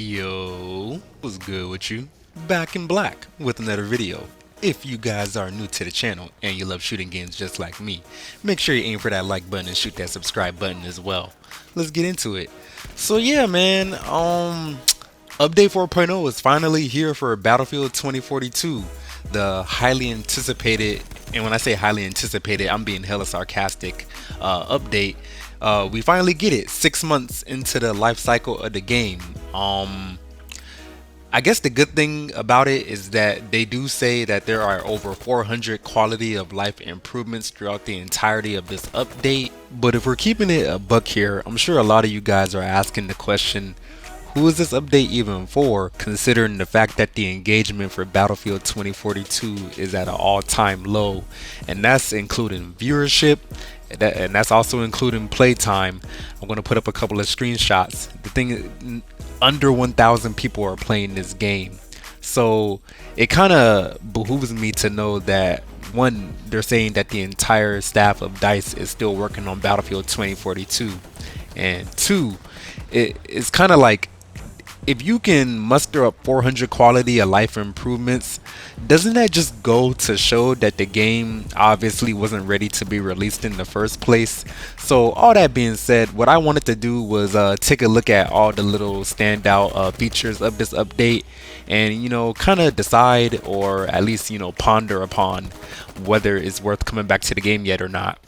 Yo, what's good with you? Back in black with another video. If you guys are new to the channel and you love shooting games just like me, make sure you aim for that like button and shoot that subscribe button as well. Let's get into it. So yeah, man, Update 4.0 is finally here for Battlefield 2042, the highly anticipated, and when I say highly anticipated, I'm being hella sarcastic, update. We finally get it 6 months into the life cycle of the game. I guess the good thing about it is that they do say that there are over 400 quality of life improvements throughout the entirety of this update. But if we're keeping it a buck here, I'm sure a lot of you guys are asking the question, who is this update even for, considering the fact that the engagement for Battlefield 2042 is at an all-time low, and that's including viewership, and that's also including playtime. I'm going to put up a couple of screenshots. The thing is, under 1,000 people are playing this game, so it kind of behooves me to know that, one, they're saying that the entire staff of DICE is still working on Battlefield 2042, and two, it's kind of like, if you can muster up 400 quality of life improvements, doesn't that just go to show that the game obviously wasn't ready to be released in the first place? So all that being said, what I wanted to do was take a look at all the little standout features of this update, and kind of decide, or at least ponder upon whether it's worth coming back to the game yet or not.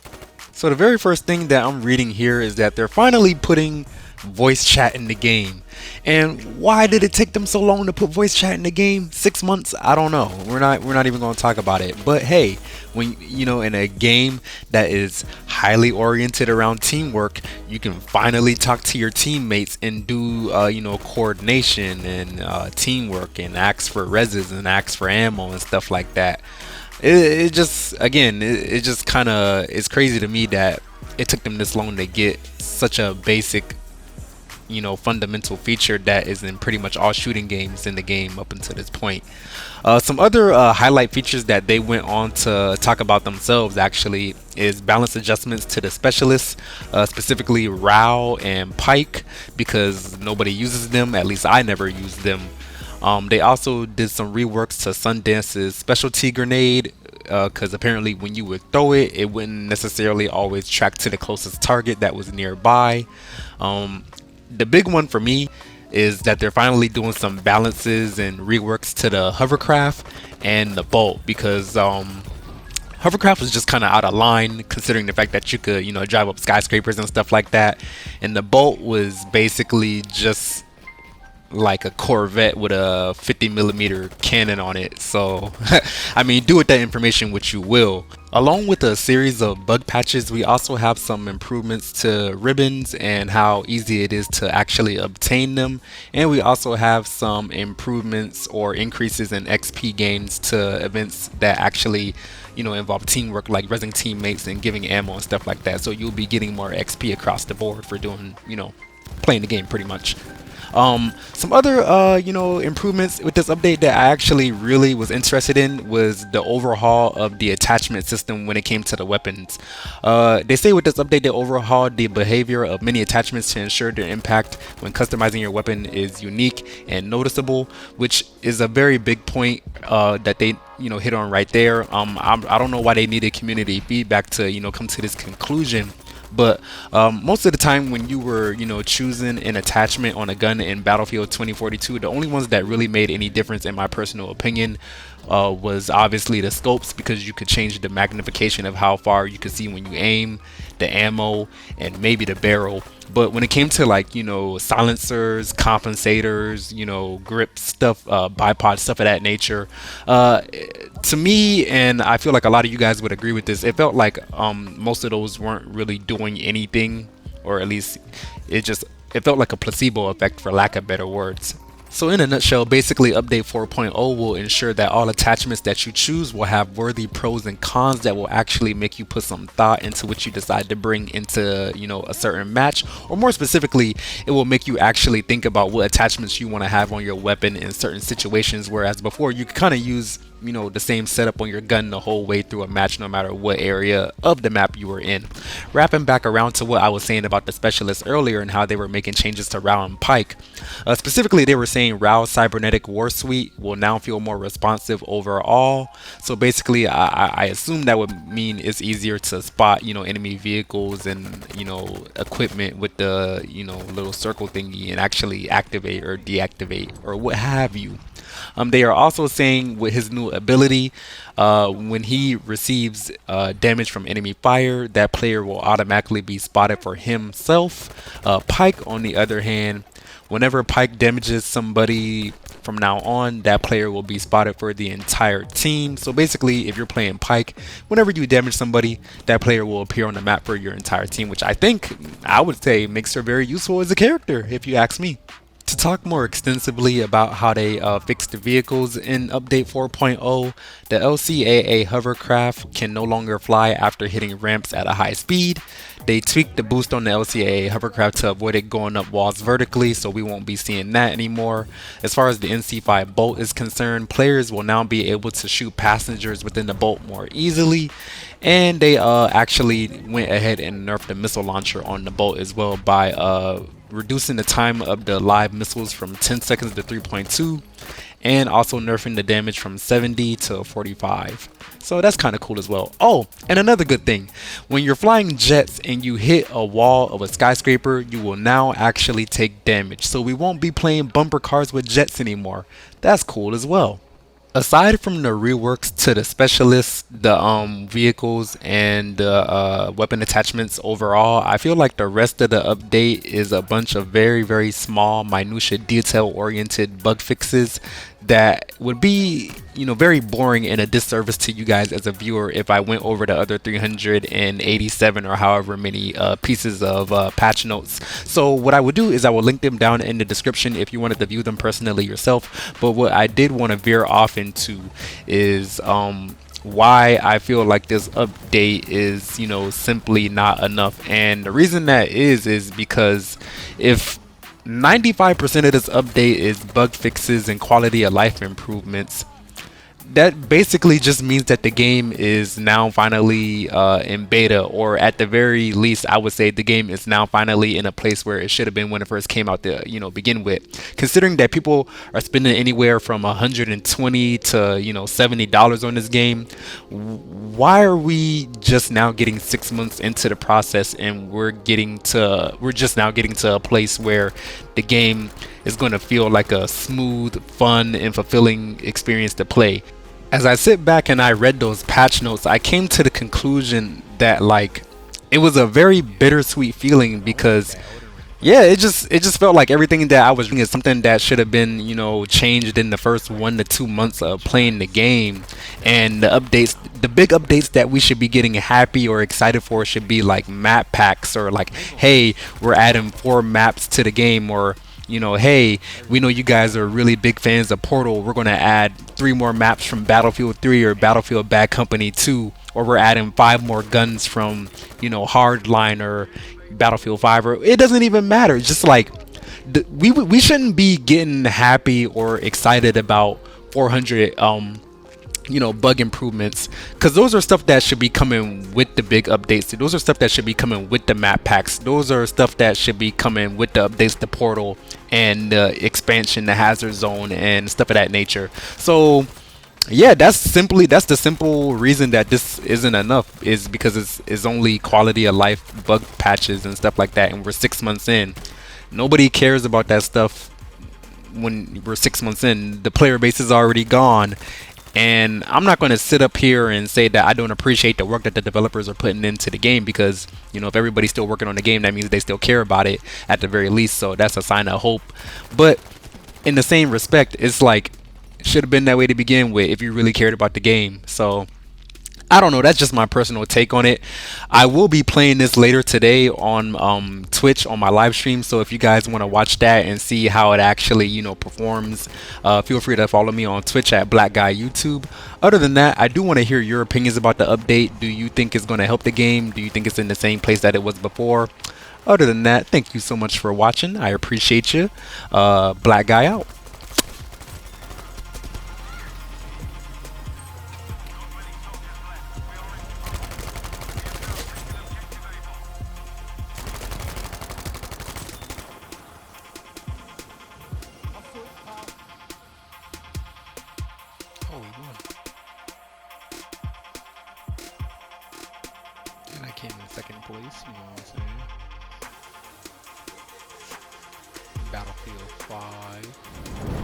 So the very first thing that I'm reading here is that they're finally putting voice chat in the game. And why did it take them so long to put voice chat in the game? 6 months? I don't know. We're not even going to talk about it. But hey, when in a game that is highly oriented around teamwork, you can finally talk to your teammates and do coordination and teamwork, and ask for reses and ask for ammo and stuff like that. It just, again, it just kind of, it's crazy to me that it took them this long to get such a basic fundamental feature that is in pretty much all shooting games in the game up until this point. Some other highlight features that they went on to talk about themselves actually is balance adjustments to the specialists, specifically Rao and Pike, because nobody uses them, at least I never used them. They also did some reworks to Sundance's specialty grenade, because apparently when you would throw it, it wouldn't necessarily always track to the closest target that was nearby. The big one for me is that they're finally doing some balances and reworks to the hovercraft and the bolt, because hovercraft was just kind of out of line considering the fact that you could drive up skyscrapers and stuff like that, and the bolt was basically just like a Corvette with a 50mm cannon on it. So I mean, do with that information what you will. Along with a series of bug patches, we also have some improvements to ribbons and how easy it is to actually obtain them, and we also have some improvements or increases in XP gains to events that actually involve teamwork, like resing teammates and giving ammo and stuff like that. So you'll be getting more XP across the board for doing playing the game pretty much. Some other improvements with this update that I actually really was interested in was the overhaul of the attachment system when it came to the weapons. They say with this update they overhauled the behavior of many attachments to ensure their impact when customizing your weapon is unique and noticeable, which is a very big point that they hit on right there. I don't know why they needed community feedback to come to this conclusion. But most of the time when you were choosing an attachment on a gun in Battlefield 2042, the only ones that really made any difference, in my personal opinion, was obviously the scopes, because you could change the magnification of how far you could see when you aim, the ammo, and maybe the barrel. But when it came to like silencers, compensators, grip stuff, bipod stuff of that nature, to me, and I feel like a lot of you guys would agree with this, it felt like most of those weren't really doing anything, or at least it felt like a placebo effect, for lack of better words. So in a nutshell, basically Update 4.0 will ensure that all attachments that you choose will have worthy pros and cons that will actually make you put some thought into what you decide to bring into a certain match, or more specifically, it will make you actually think about what attachments you want to have on your weapon in certain situations, whereas before you could kind of use the same setup on your gun the whole way through a match, no matter what area of the map you were in. Wrapping back around to what I was saying about the specialists earlier and how they were making changes to Rao and Pike. Specifically, they were saying Rao's cybernetic war suite will now feel more responsive overall. So basically, I assume that would mean it's easier to spot, enemy vehicles and, equipment with the, little circle thingy and actually activate or deactivate or what have you. They are also saying with his new ability, when he receives damage from enemy fire, that player will automatically be spotted for himself. Pike, on the other hand, whenever Pike damages somebody from now on, that player will be spotted for the entire team. So basically, if you're playing Pike, whenever you damage somebody, that player will appear on the map for your entire team, which I would say makes her very useful as a character, if you ask me. To talk more extensively about how they fixed the vehicles in Update 4.0, the LCAA hovercraft can no longer fly after hitting ramps at a high speed. They tweaked the boost on the LCAA hovercraft to avoid it going up walls vertically, so we won't be seeing that anymore. As far as the NC5 bolt is concerned, players will now be able to shoot passengers within the bolt more easily. And they actually went ahead and nerfed the missile launcher on the bolt as well by reducing the time of the live missiles from 10 seconds to 3.2, and also nerfing the damage from 70 to 45. So that's kind of cool as well. Oh, and another good thing, when you're flying jets and you hit a wall of a skyscraper, you will now actually take damage. So we won't be playing bumper cars with jets anymore. That's cool as well. Aside from the reworks to the specialists, the vehicles, and the weapon attachments overall, I feel like the rest of the update is a bunch of very, very small, minutia, detail-oriented bug fixes that would be, very boring and a disservice to you guys as a viewer if I went over the other 387 or however many pieces of patch notes. So what I would do is I will link them down in the description if you wanted to view them personally yourself. But what I did want to veer off into is why I feel like this update is, simply not enough. And the reason that is because if 95% of this update is bug fixes and quality of life improvements, that basically just means that the game is now finally in beta, or at the very least, I would say the game is now finally in a place where it should have been when it first came out to, begin with. Considering that people are spending anywhere from 120 to, $70 on this game, why are we just now getting 6 months into the process and we're just now getting to a place where the game is going to feel like a smooth, fun, and fulfilling experience to play? As I sit back and I read those patch notes, I came to the conclusion that it was a very bittersweet feeling because yeah, it just felt like everything that I was doing is something that should have been, changed in the first 1 to 2 months of playing the game. And the big updates that we should be getting happy or excited for should be like map packs, or like, hey, we're adding 4 maps to the game, or hey, we know you guys are really big fans of Portal. We're going to add 3 more maps from Battlefield 3 or Battlefield Bad Company 2. Or we're adding 5 more guns from, Hardline or Battlefield 5. Or it doesn't even matter. It's just like, we shouldn't be getting happy or excited about 400 bug improvements, because those are stuff that should be coming with the big updates. Those are stuff that should be coming with the map packs. Those are stuff that should be coming with the updates to Portal and the expansion, the hazard zone, and stuff of that nature. So yeah, that's the simple reason that this isn't enough, is because it's only quality of life bug patches and stuff like that, and we're 6 months in. Nobody cares about that stuff when we're 6 months in. The player base is already gone. And I'm not going to sit up here and say that I don't appreciate the work that the developers are putting into the game, because, if everybody's still working on the game, that means they still care about it at the very least. So that's a sign of hope. But in the same respect, it's like, it should have been that way to begin with if you really cared about the game. So I don't know. That's just my personal take on it. I will be playing this later today on Twitch on my live stream. So if you guys want to watch that and see how it actually, performs, feel free to follow me on Twitch at Black Guy YouTube. Other than that, I do want to hear your opinions about the update. Do you think it's going to help the game? Do you think it's in the same place that it was before? Other than that, thank you so much for watching. I appreciate you. Black Guy out. I came in second place, you know what I'm saying? Battlefield 5.